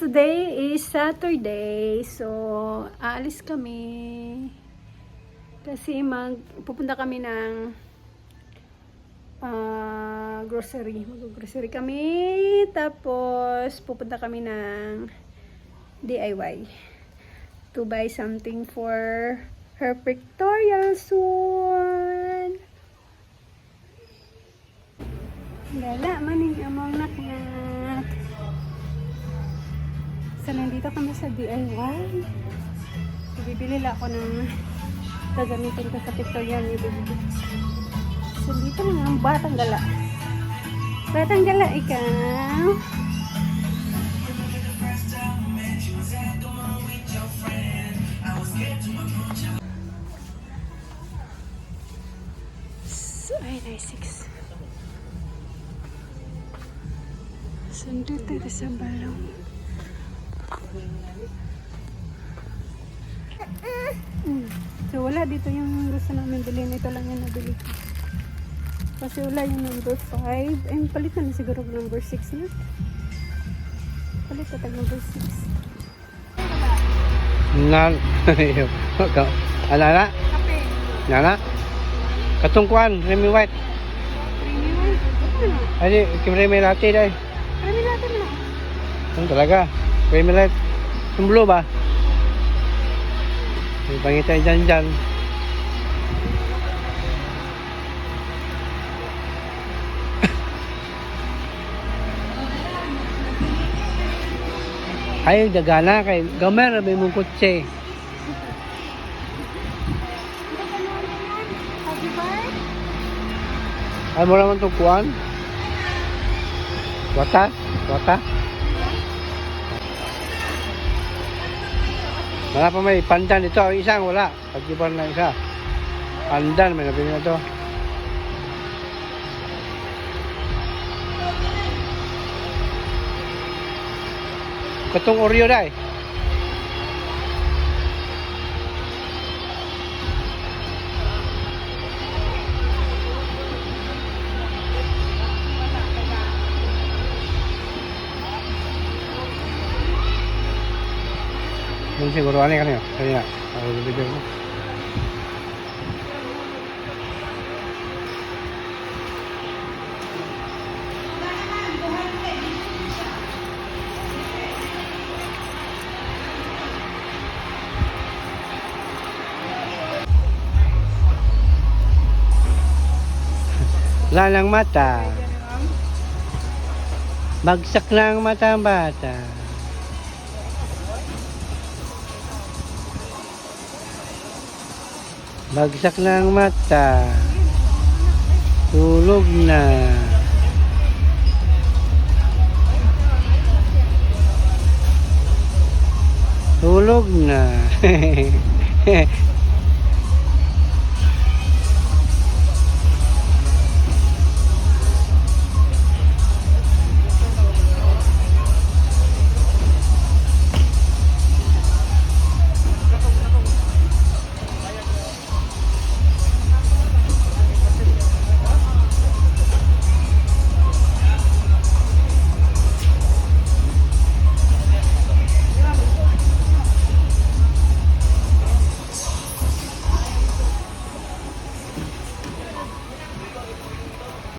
today is Saturday. So, aalis kami. Kasi pupunta kami ng grocery. Mag-grocery kami. Tapos, pupunta kami ng DIY. To buy something for her pictorial soon. Lala, maning among naknat. So, nandito kami sa DIY. So, bibili lang ako ng gagamitin ko sa pictorial ni baby. So, dito lang ang batang gala. Batang gala, ikaw. So, ay, nice 6. Sundot tayo sa balong. So, wala dito yung gusto namin bilhin. Ito lang yung nabili ko. Kasi wala yung number 5. Ay, palitan na siguro number 6 na. Palit na tag number 6. Alala? Kape. Nana? Katungkuan, Remy White. Creamy white. Ay, Remy Latte dahil. Creamy latte mo na. Ano talaga? Remy Latte. Yung blue ba? May pangitay dyan. Ay, dagana kay gamer may mong kutse. Ay, mo naman itong kuwan? Wata? Wala pa may pandan ito. Ang isang wala. Pag-iban na isa. Pandan, may nabili na ito. Katong Oreo dahil. Yung siguro aneh kan ya? Kaya ako bibigyan mo. Lalang mata. Bagsak na ang mata ang bata. Bagsak na ang mata. Tulog na. Tulog na.